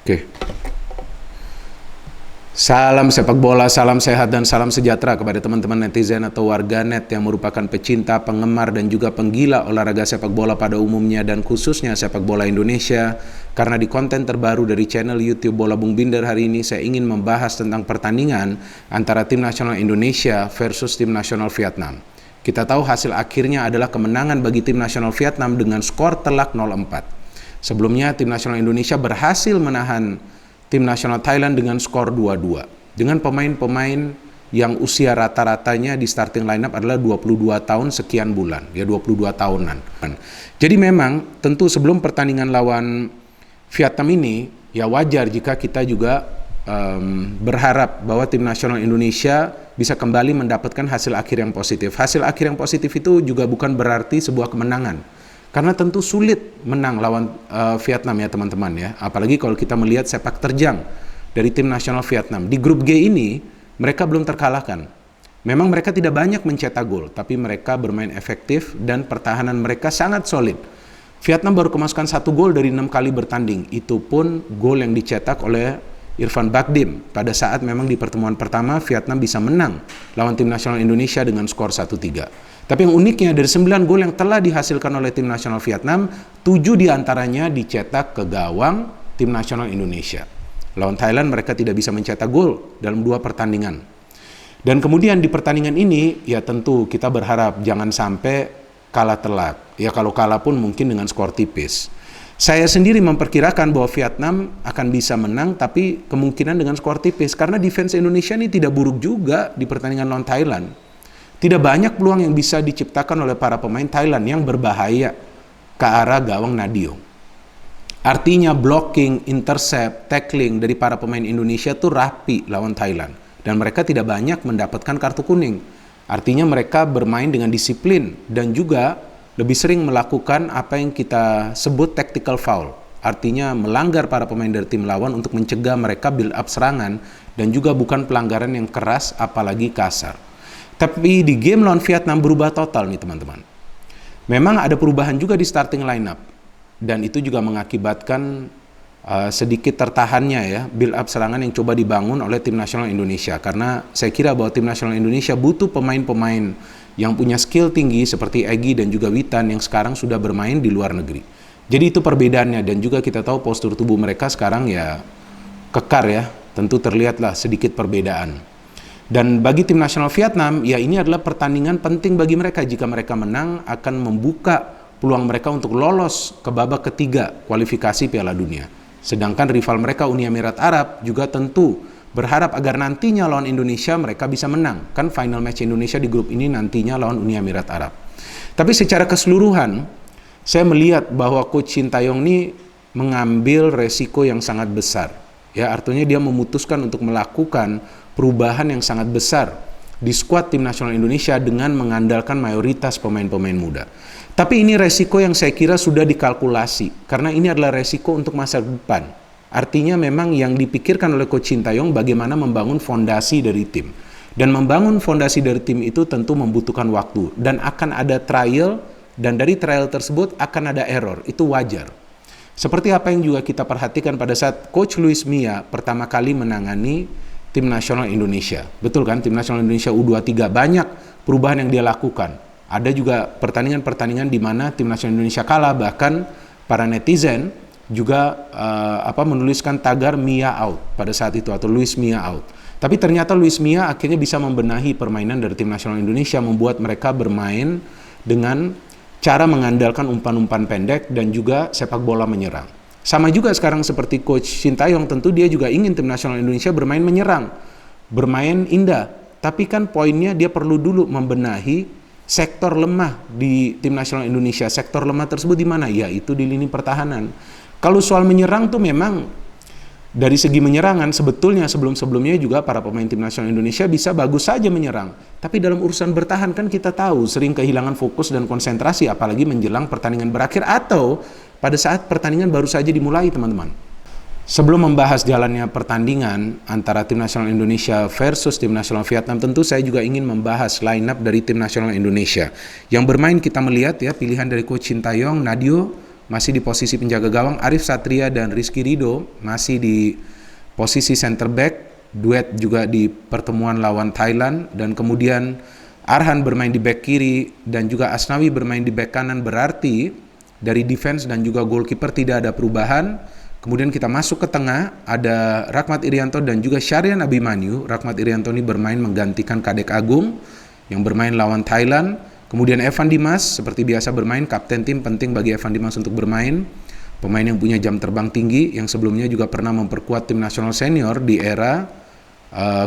Oke. Salam sepak bola, salam sehat dan salam sejahtera kepada teman-teman netizen atau warganet yang merupakan pecinta, penggemar dan juga penggila olahraga sepak bola pada umumnya dan khususnya sepak bola Indonesia. Karena di konten terbaru dari channel YouTube Bola Bung Binder hari ini saya ingin membahas tentang pertandingan antara tim nasional Indonesia versus tim nasional Vietnam. Kita tahu hasil akhirnya adalah kemenangan bagi tim nasional Vietnam dengan skor telak 0-4. Sebelumnya tim nasional Indonesia berhasil menahan tim nasional Thailand dengan skor 2-2 dengan pemain-pemain yang usia rata-ratanya di starting lineup adalah 22 tahun sekian bulan, ya 22 tahunan. Jadi memang tentu sebelum pertandingan lawan Vietnam ini ya wajar jika kita juga berharap bahwa tim nasional Indonesia bisa kembali mendapatkan hasil akhir yang positif. Hasil akhir yang positif itu juga bukan berarti sebuah kemenangan. Karena tentu sulit menang lawan Vietnam ya teman-teman ya. Apalagi kalau kita melihat sepak terjang dari tim nasional Vietnam. Di grup G ini mereka belum terkalahkan. Memang mereka tidak banyak mencetak gol, tapi mereka bermain efektif dan pertahanan mereka sangat solid. Vietnam baru kemasukan 1 gol dari 6 kali bertanding. Itu pun gol yang dicetak oleh Irfan Bahdim. Pada saat memang di pertemuan pertama Vietnam bisa menang lawan tim nasional Indonesia dengan skor 1-3. Tapi yang uniknya dari 9 gol yang telah dihasilkan oleh tim nasional Vietnam, 7 diantaranya dicetak ke gawang tim nasional Indonesia. Lawan Thailand mereka tidak bisa mencetak gol dalam 2 pertandingan. Dan kemudian di pertandingan ini ya tentu kita berharap jangan sampai kalah telak. Ya kalau kalah pun mungkin dengan skor tipis. Saya sendiri memperkirakan bahwa Vietnam akan bisa menang tapi kemungkinan dengan skor tipis. Karena defense Indonesia ini tidak buruk juga di pertandingan lawan Thailand. Tidak banyak peluang yang bisa diciptakan oleh para pemain Thailand yang berbahaya ke arah gawang Nadio. Artinya blocking, intercept, tackling dari para pemain Indonesia itu rapi lawan Thailand. Dan mereka tidak banyak mendapatkan kartu kuning. Artinya mereka bermain dengan disiplin dan juga lebih sering melakukan apa yang kita sebut tactical foul. Artinya melanggar para pemain dari tim lawan untuk mencegah mereka build up serangan dan juga bukan pelanggaran yang keras apalagi kasar. Tapi di game lawan Vietnam berubah total nih teman-teman. Memang ada perubahan juga di starting lineup. Dan itu juga mengakibatkan sedikit tertahannya ya build up serangan yang coba dibangun oleh tim nasional Indonesia. Karena saya kira bahwa tim nasional Indonesia butuh pemain-pemain yang punya skill tinggi seperti Egy dan juga Witan yang sekarang sudah bermain di luar negeri. Jadi itu perbedaannya dan juga kita tahu postur tubuh mereka sekarang ya kekar ya. Tentu terlihatlah sedikit perbedaan. Dan bagi tim nasional Vietnam, ya ini adalah pertandingan penting bagi mereka. Jika mereka menang, akan membuka peluang mereka untuk lolos ke babak ketiga kualifikasi Piala Dunia. Sedangkan rival mereka Uni Emirat Arab juga tentu berharap agar nantinya lawan Indonesia mereka bisa menang. Kan final match Indonesia di grup ini nantinya lawan Uni Emirat Arab. Tapi secara keseluruhan, saya melihat bahwa Coach Shin Tae-yong ini mengambil resiko yang sangat besar. Ya, artinya dia memutuskan untuk melakukan perubahan yang sangat besar di skuad tim nasional Indonesia dengan mengandalkan mayoritas pemain-pemain muda. Tapi ini resiko yang saya kira sudah dikalkulasi karena ini adalah resiko untuk masa depan. Artinya memang yang dipikirkan oleh Coach Shin Tae-yong bagaimana membangun fondasi dari tim. Dan membangun fondasi dari tim itu tentu membutuhkan waktu dan akan ada trial dan dari trial tersebut akan ada error. Itu wajar. Seperti apa yang juga kita perhatikan pada saat Coach Luis Milla pertama kali menangani tim nasional Indonesia. Betul kan? Tim nasional Indonesia U23 banyak perubahan yang dia lakukan. Ada juga pertandingan-pertandingan di mana tim nasional Indonesia kalah, bahkan para netizen juga menuliskan tagar Milla out pada saat itu atau Luis Milla out. Tapi ternyata Luis Milla akhirnya bisa membenahi permainan dari tim nasional Indonesia, membuat mereka bermain dengan cara mengandalkan umpan-umpan pendek dan juga sepak bola menyerang. Sama juga sekarang seperti Coach Shin Tae-yong, tentu dia juga ingin tim nasional Indonesia bermain menyerang, bermain indah. Tapi kan poinnya dia perlu dulu membenahi sektor lemah di tim nasional Indonesia. Sektor lemah tersebut di mana? Ya itu di lini pertahanan. Kalau soal menyerang tuh memang dari segi menyerangan sebetulnya sebelum-sebelumnya juga para pemain tim nasional Indonesia bisa bagus saja menyerang. Tapi dalam urusan bertahan kan kita tahu sering kehilangan fokus dan konsentrasi apalagi menjelang pertandingan berakhir atau pada saat pertandingan baru saja dimulai teman-teman. Sebelum membahas jalannya pertandingan antara tim nasional Indonesia versus tim nasional Vietnam, tentu saya juga ingin membahas line up dari tim nasional Indonesia. Yang bermain kita melihat ya pilihan dari Coach Shin Tae-yong, Nadio, masih di posisi penjaga gawang, Arif Satria dan Rizky Ridho masih di posisi center back, duet juga di pertemuan lawan Thailand, dan kemudian Arhan bermain di back kiri dan juga Asnawi bermain di back kanan. Berarti dari defense dan juga goalkeeper tidak ada perubahan. Kemudian kita masuk ke tengah, ada Rahmat Irianto dan juga Syarian Abimanyu. Rahmat Irianto ini bermain menggantikan Kadek Agung yang bermain lawan Thailand. Kemudian Evan Dimas seperti biasa bermain, kapten tim, penting bagi Evan Dimas untuk bermain. Pemain yang punya jam terbang tinggi, yang sebelumnya juga pernah memperkuat tim nasional senior di era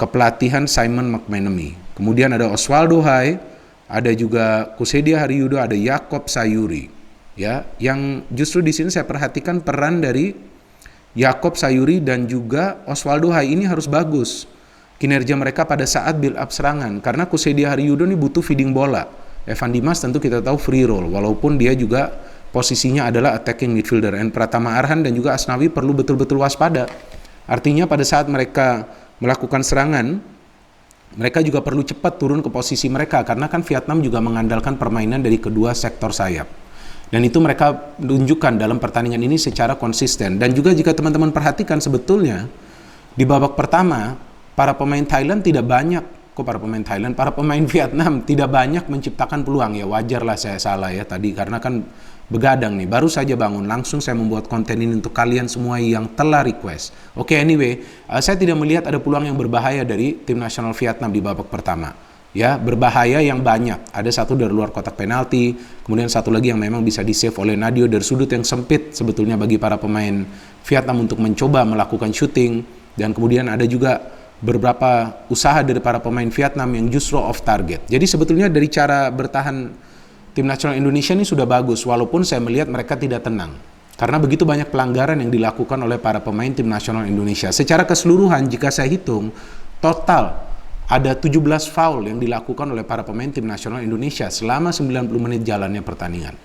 kepelatihan Simon McManamy. Kemudian ada Oswaldo Hai, ada juga Kusedia Haryudo, ada Yakob Sayuri. Ya, yang justru di sini saya perhatikan peran dari Yakob Sayuri dan juga Oswaldo Hai ini harus bagus kinerja mereka pada saat build up serangan, karena Kusedia Haryudo ini butuh feeding bola. Evan Dimas tentu kita tahu free roll, walaupun dia juga posisinya adalah attacking midfielder. Dan Pratama Arhan dan juga Asnawi perlu betul-betul waspada. Artinya pada saat mereka melakukan serangan, mereka juga perlu cepat turun ke posisi mereka, karena kan Vietnam juga mengandalkan permainan dari kedua sektor sayap. Dan itu mereka tunjukkan dalam pertandingan ini secara konsisten. Dan juga jika teman-teman perhatikan, sebetulnya di babak pertama para pemain Thailand tidak banyak, para pemain Vietnam tidak banyak menciptakan peluang. Ya wajarlah saya salah ya tadi, karena kan begadang nih, baru saja bangun, langsung saya membuat konten ini untuk kalian semua yang telah request. Oke, anyway, saya tidak melihat ada peluang yang berbahaya dari tim nasional Vietnam di babak pertama. Ya, berbahaya yang banyak. Ada satu dari luar kotak penalti, kemudian satu lagi yang memang bisa di-save oleh Nadio dari sudut yang sempit sebetulnya bagi para pemain Vietnam untuk mencoba melakukan shooting. Dan kemudian ada juga beberapa usaha dari para pemain Vietnam yang justru off target. Jadi sebetulnya dari cara bertahan tim nasional Indonesia ini sudah bagus, walaupun saya melihat mereka tidak tenang. Karena begitu banyak pelanggaran yang dilakukan oleh para pemain tim nasional Indonesia. Secara keseluruhan jika saya hitung, total ada 17 foul yang dilakukan oleh para pemain tim nasional Indonesia selama 90 menit jalannya pertandingan.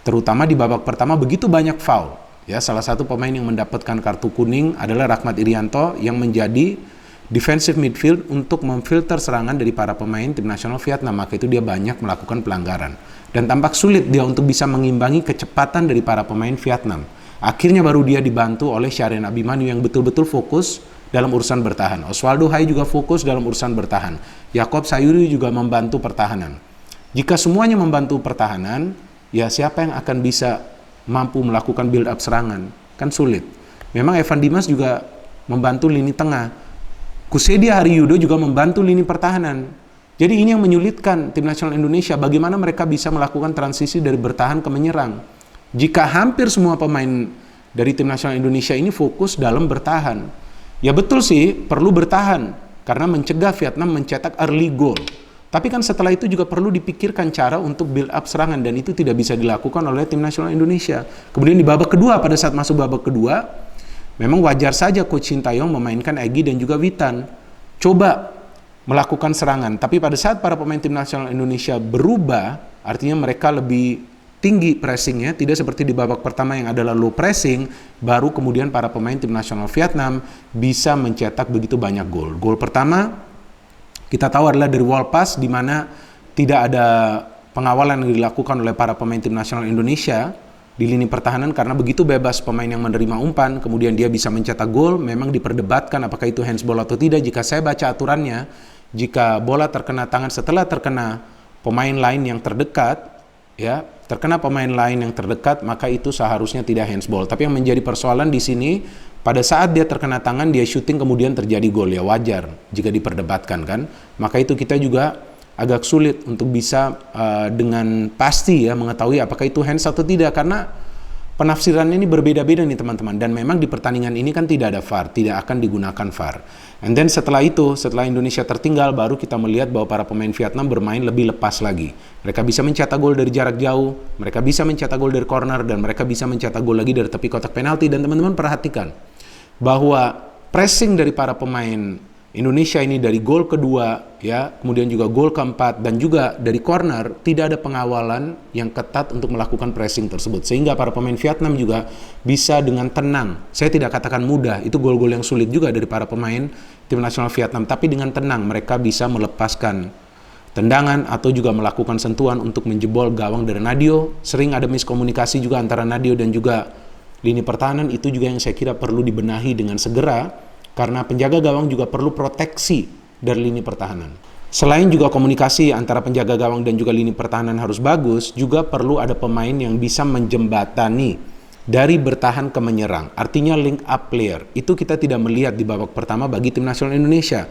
Terutama di babak pertama begitu banyak foul. Ya, salah satu pemain yang mendapatkan kartu kuning adalah Rahmat Irianto yang menjadi defensive midfield untuk memfilter serangan dari para pemain tim nasional Vietnam. Maka itu dia banyak melakukan pelanggaran. Dan tampak sulit dia untuk bisa mengimbangi kecepatan dari para pemain Vietnam. Akhirnya baru dia dibantu oleh Syarian Abimanyu yang betul-betul fokus dalam urusan bertahan. Oswaldo Hai juga fokus dalam urusan bertahan. Yakob Sayuri juga membantu pertahanan. Jika semuanya membantu pertahanan, ya siapa yang akan bisa mampu melakukan build up serangan? Kan sulit. Memang Evan Dimas juga membantu lini tengah. Kusedia Haryudo juga membantu lini pertahanan. Jadi ini yang menyulitkan tim nasional Indonesia, bagaimana mereka bisa melakukan transisi dari bertahan ke menyerang. Jika hampir semua pemain dari tim nasional Indonesia ini fokus dalam bertahan. Ya betul sih, perlu bertahan karena mencegah Vietnam mencetak early goal. Tapi kan setelah itu juga perlu dipikirkan cara untuk build up serangan, dan itu tidak bisa dilakukan oleh tim nasional Indonesia. Kemudian di babak kedua, pada saat masuk babak kedua, memang wajar saja Coach Sintayong memainkan Egy dan juga Witan. Coba melakukan serangan, tapi pada saat para pemain tim nasional Indonesia berubah, artinya mereka lebih tinggi pressingnya, tidak seperti di babak pertama yang adalah low pressing, baru kemudian para pemain tim nasional Vietnam bisa mencetak begitu banyak gol. Gol pertama kita tahu adalah dari wall pass, di mana tidak ada pengawalan yang dilakukan oleh para pemain tim nasional Indonesia di lini pertahanan, karena begitu bebas pemain yang menerima umpan, kemudian dia bisa mencetak gol. Memang diperdebatkan apakah itu handsball atau tidak. Jika saya baca aturannya, jika bola terkena tangan setelah terkena pemain lain yang terdekat, ya, terkena pemain lain yang terdekat, maka itu seharusnya tidak handsball. Tapi yang menjadi persoalan di sini, pada saat dia terkena tangan, dia shooting kemudian terjadi gol, ya wajar jika diperdebatkan kan. Maka itu kita juga agak sulit untuk bisa dengan pasti ya mengetahui apakah itu hands atau tidak, karena penafsirannya ini berbeda-beda nih teman-teman. Dan memang di pertandingan ini kan tidak ada VAR, tidak akan digunakan VAR. And then setelah itu, setelah Indonesia tertinggal, baru kita melihat bahwa para pemain Vietnam bermain lebih lepas lagi. Mereka bisa mencetak gol dari jarak jauh, mereka bisa mencetak gol dari corner, dan mereka bisa mencetak gol lagi dari tepi kotak penalti. Dan teman-teman perhatikan bahwa pressing dari para pemain Indonesia ini dari gol kedua, ya, kemudian juga gol keempat, dan juga dari corner, tidak ada pengawalan yang ketat untuk melakukan pressing tersebut. Sehingga para pemain Vietnam juga bisa dengan tenang, saya tidak katakan mudah, itu gol-gol yang sulit juga dari para pemain tim nasional Vietnam, tapi dengan tenang mereka bisa melepaskan tendangan atau juga melakukan sentuhan untuk menjebol gawang dari Nadio. Sering ada miskomunikasi juga antara Nadio dan juga lini pertahanan. Itu juga yang saya kira perlu dibenahi dengan segera, karena penjaga gawang juga perlu proteksi dari lini pertahanan. Selain juga komunikasi antara penjaga gawang dan juga lini pertahanan harus bagus, juga perlu ada pemain yang bisa menjembatani dari bertahan ke menyerang, artinya link up player. Itu kita tidak melihat di babak pertama bagi tim nasional Indonesia.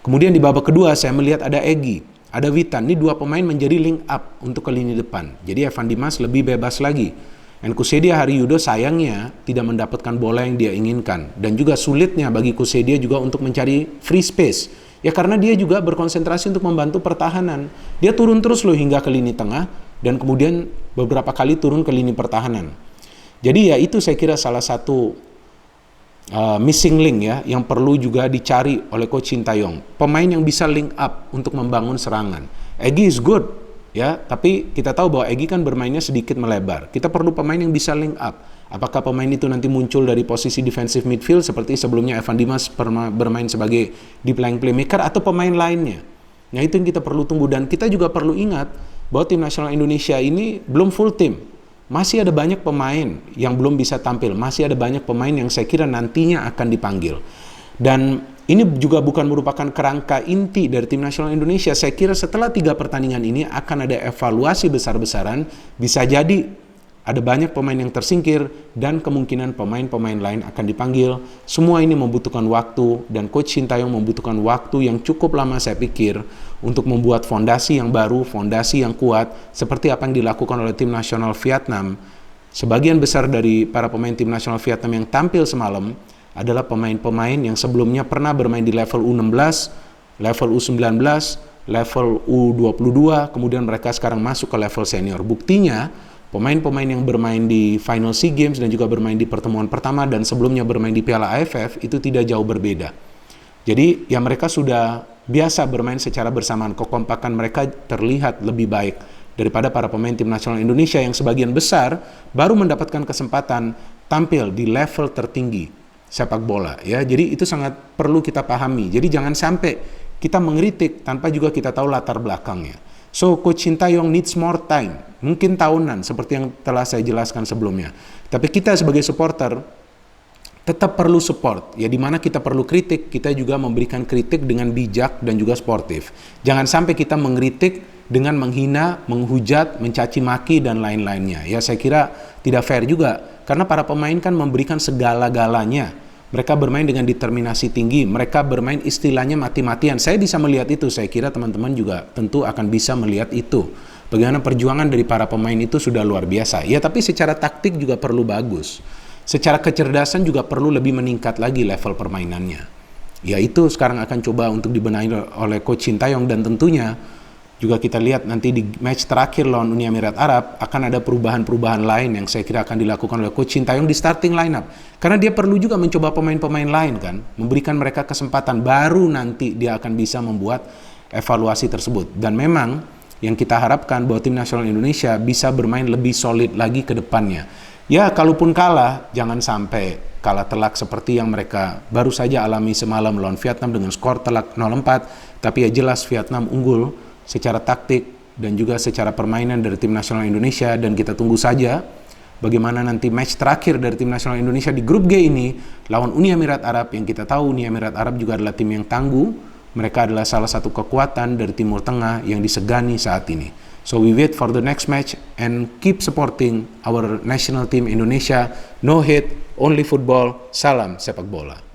Kemudian di babak kedua saya melihat ada Egy, ada Witan. Ini dua pemain menjadi link up untuk ke lini depan. Jadi Evan Dimas lebih bebas lagi. Dan Kussedia Haryudo sayangnya tidak mendapatkan bola yang dia inginkan. Dan juga sulitnya bagi Kussedia juga untuk mencari free space. Ya karena dia juga berkonsentrasi untuk membantu pertahanan. Dia turun terus loh hingga ke lini tengah dan kemudian beberapa kali turun ke lini pertahanan. Jadi ya itu saya kira salah satu missing link ya yang perlu juga dicari oleh Coach Sintayong. Pemain yang bisa link up untuk membangun serangan. Egy is good ya, tapi kita tahu bahwa Egy kan bermainnya sedikit melebar. Kita perlu pemain yang bisa link up. Apakah pemain itu nanti muncul dari posisi defensive midfield seperti sebelumnya Evan Dimas bermain sebagai deep lying playmaker atau pemain lainnya. Nah itu yang kita perlu tunggu, dan kita juga perlu ingat bahwa tim nasional Indonesia ini belum full team. Masih ada banyak pemain yang belum bisa tampil, masih ada banyak pemain yang saya kira nantinya akan dipanggil. Dan ini juga bukan merupakan kerangka inti dari tim nasional Indonesia. Saya kira setelah 3 pertandingan ini akan ada evaluasi besar-besaran, bisa jadi ada banyak pemain yang tersingkir dan kemungkinan pemain-pemain lain akan dipanggil. Semua ini membutuhkan waktu dan Coach Sintayong membutuhkan waktu yang cukup lama saya pikir untuk membuat fondasi yang baru, fondasi yang kuat seperti apa yang dilakukan oleh tim nasional Vietnam. Sebagian besar dari para pemain tim nasional Vietnam yang tampil semalam adalah pemain-pemain yang sebelumnya pernah bermain di level U16, level U19, level U22, kemudian mereka sekarang masuk ke level senior. Buktinya pemain-pemain yang bermain di Final SEA Games dan juga bermain di pertemuan pertama dan sebelumnya bermain di Piala AFF itu tidak jauh berbeda. Jadi ya mereka sudah biasa bermain secara bersamaan, kekompakan mereka terlihat lebih baik daripada para pemain tim nasional Indonesia yang sebagian besar baru mendapatkan kesempatan tampil di level tertinggi sepak bola ya. Jadi itu sangat perlu kita pahami. Jadi jangan sampai kita mengkritik tanpa juga kita tahu latar belakangnya. So Coach Sintayong needs more time, mungkin tahunan seperti yang telah saya jelaskan sebelumnya. Tapi kita sebagai supporter tetap perlu support, ya dimana kita perlu kritik, kita juga memberikan kritik dengan bijak dan juga sportif. Jangan sampai kita mengkritik dengan menghina, menghujat, mencaci maki dan lain-lainnya. Ya saya kira tidak fair juga, karena para pemain kan memberikan segala-galanya. Mereka bermain dengan determinasi tinggi, mereka bermain istilahnya mati-matian. Saya bisa melihat itu, saya kira teman-teman juga tentu akan bisa melihat itu. Bagaimana perjuangan dari para pemain itu sudah luar biasa. Ya tapi secara taktik juga perlu bagus. Secara kecerdasan juga perlu lebih meningkat lagi level permainannya. Ya itu sekarang akan coba untuk dibenahi oleh Coach Sintayong, dan tentunya juga kita lihat nanti di match terakhir lawan Uni Emirat Arab akan ada perubahan-perubahan lain yang saya kira akan dilakukan oleh Coach Sintayong di starting lineup. Karena dia perlu juga mencoba pemain-pemain lain kan, memberikan mereka kesempatan, baru nanti dia akan bisa membuat evaluasi tersebut. Dan memang yang kita harapkan bahwa tim nasional Indonesia bisa bermain lebih solid lagi ke depannya. Ya, kalaupun kalah, jangan sampai kalah telak seperti yang mereka baru saja alami semalam melawan Vietnam dengan skor telak 0-4. Tapi ya jelas Vietnam unggul secara taktik dan juga secara permainan dari tim nasional Indonesia. Dan kita tunggu saja bagaimana nanti match terakhir dari tim nasional Indonesia di grup G ini lawan Uni Emirat Arab, yang kita tahu Uni Emirat Arab juga adalah tim yang tangguh. Mereka adalah salah satu kekuatan dari Timur Tengah yang disegani saat ini. So we wait for the next match and keep supporting our national team Indonesia. No hate, only football. Salam sepak bola.